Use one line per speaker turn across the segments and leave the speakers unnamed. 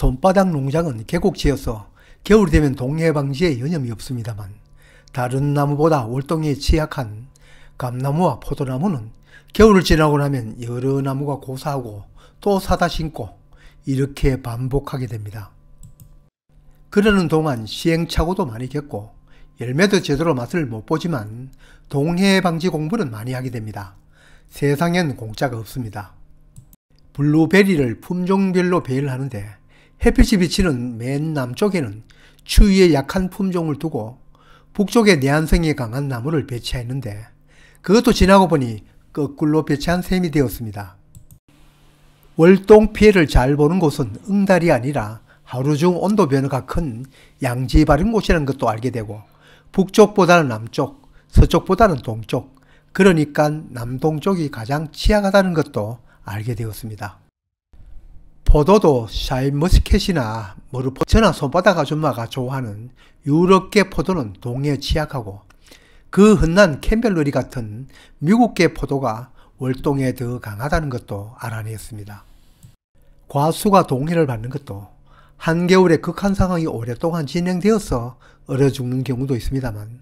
손바닥 농장은 계곡지여서 겨울이 되면 동해 방지에 여념이 없습니다만 다른 나무보다 월동에 취약한 감나무와 포도나무는 겨울을 지나고 나면 여러 나무가 고사하고 또 사다 심고 이렇게 반복하게 됩니다. 그러는 동안 시행착오도 많이 겪고 열매도 제대로 맛을 못 보지만 동해 방지 공부는 많이 하게 됩니다. 세상엔 공짜가 없습니다. 블루베리를 품종별로 배열하는데 햇빛이 비치는 맨 남쪽에는 추위에 약한 품종을 두고 북쪽에 내한성이 강한 나무를 배치했는데 그것도 지나고 보니 거꾸로 배치한 셈이 되었습니다. 월동 피해를 잘 보는 곳은 응달이 아니라 하루 중 온도 변화가 큰 양지 바른 곳이라는 것도 알게 되고 북쪽보다는 남쪽, 서쪽보다는 동쪽, 그러니까 남동쪽이 가장 취약하다는 것도 알게 되었습니다. 포도도 샤인머스켓이나 머루포처나 손바닥 아줌마가 좋아하는 유럽계 포도는 동해에 취약하고 그 흔한 캠벨러리 같은 미국계 포도가 월동에 더 강하다는 것도 알아냈습니다. 과수가 동해를 받는 것도 한겨울에 극한 상황이 오랫동안 진행되어서 얼어 죽는 경우도 있습니다만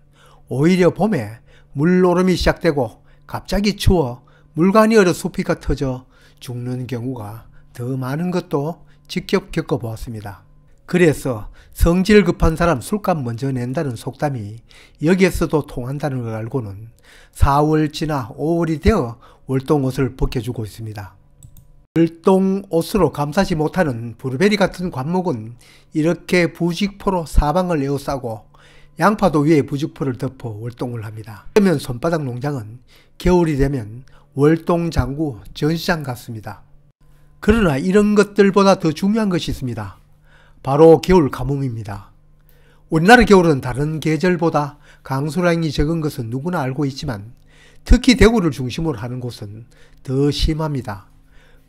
오히려 봄에 물오름이 시작되고 갑자기 추워 물관이 얼어 숲이가 터져 죽는 경우가 더 많은 것도 직접 겪어보았습니다. 그래서 성질 급한 사람 술값 먼저 낸다는 속담이 여기에서도 통한다는 걸 알고는 4월 지나 5월이 되어 월동옷을 벗겨주고 있습니다. 월동옷으로 감싸지 못하는 블루베리 같은 관목은 이렇게 부직포로 사방을 에워싸고 양파도 위에 부직포를 덮어 월동을 합니다. 그러면 손바닥 농장은 겨울이 되면 월동장구 전시장 같습니다. 그러나 이런 것들보다 더 중요한 것이 있습니다. 바로 겨울 가뭄입니다. 우리나라 겨울은 다른 계절보다 강수량이 적은 것은 누구나 알고 있지만 특히 대구를 중심으로 하는 곳은 더 심합니다.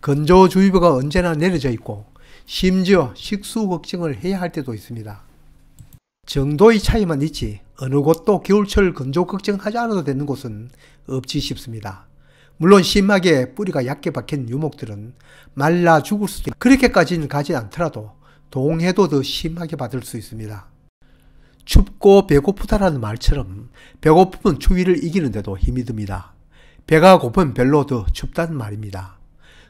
건조주의보가 언제나 내려져 있고 심지어 식수 걱정을 해야 할 때도 있습니다. 정도의 차이만 있지 어느 곳도 겨울철 건조 걱정하지 않아도 되는 곳은 없지 싶습니다. 물론 심하게 뿌리가 얕게 박힌 유목들은 말라 죽을 수도 있고 그렇게까지는 가지 않더라도 동해도 더 심하게 받을 수 있습니다. 춥고 배고프다라는 말처럼 배고픔은 추위를 이기는데도 힘이 듭니다. 배가 고프면 별로 더 춥다는 말입니다.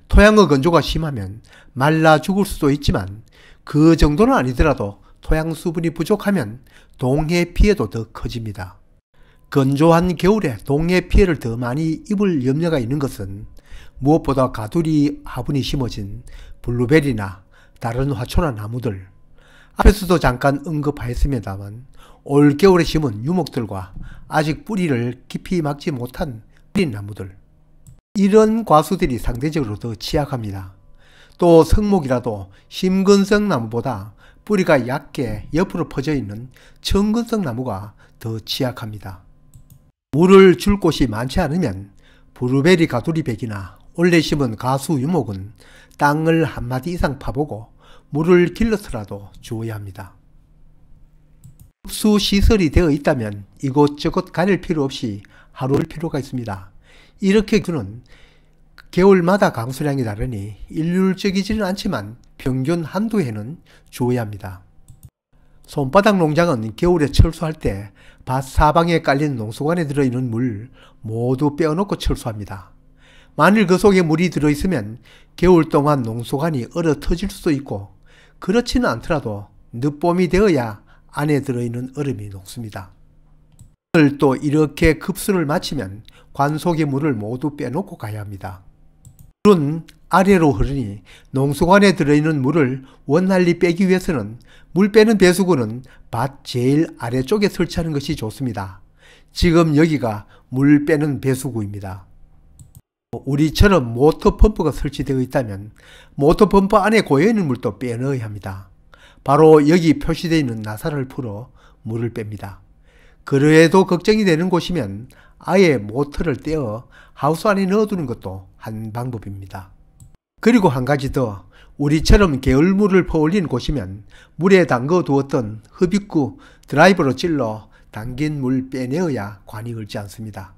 토양의 건조가 심하면 말라 죽을 수도 있지만 그 정도는 아니더라도 토양 수분이 부족하면 동해 피해도 더 커집니다. 건조한 겨울에 동해 피해를 더 많이 입을 염려가 있는 것은 무엇보다 가두리 화분이 심어진 블루베리나 다른 화초나 나무들, 앞에서도 잠깐 언급하였습니다만 올겨울에 심은 유목들과 아직 뿌리를 깊이 막지 못한 어린 나무들, 이런 과수들이 상대적으로 더 취약합니다. 또 성목이라도 심근성 나무보다 뿌리가 얕게 옆으로 퍼져 있는 청근성 나무가 더 취약합니다. 물을 줄 곳이 많지 않으면 블루베리 가두리백이나 올해 심은 가수 유목은 땅을 한마디 이상 파보고 물을 길러서라도 주어야 합니다. 흡수 시설이 되어 있다면 이곳저곳 가릴 필요 없이 하루를 필요가 있습니다. 이렇게 그는 겨울마다 강수량이 다르니 일률적이지는 않지만 평균 한두 해는 주어야 합니다. 손바닥 농장은 겨울에 철수할 때 밭 사방에 깔린 농수관에 들어있는 물 모두 빼어놓고 철수합니다. 만일 그 속에 물이 들어있으면 겨울 동안 농수관이 얼어 터질 수도 있고 그렇지는 않더라도 늦봄이 되어야 안에 들어있는 얼음이 녹습니다. 또 이렇게 급수를 마치면 관 속의 물을 모두 빼놓고 가야 합니다. 물은 아래로 흐르니 농수관에 들어있는 물을 원활히 빼기 위해서는 물 빼는 배수구는 밭 제일 아래쪽에 설치하는 것이 좋습니다. 지금 여기가 물 빼는 배수구입니다. 우리처럼 모터펌프가 설치되어 있다면 모터펌프 안에 고여있는 물도 빼넣어야 합니다. 바로 여기 표시되어 있는 나사를 풀어 물을 뺍니다. 그래도 걱정이 되는 곳이면 아예 모터를 떼어 하우스 안에 넣어두는 것도 한 방법입니다. 그리고 한 가지 더, 우리처럼 게을물을 퍼올린 곳이면 물에 담궈 두었던 흡입구 드라이버로 찔러 담긴 물 빼내어야 관이 얼지 않습니다.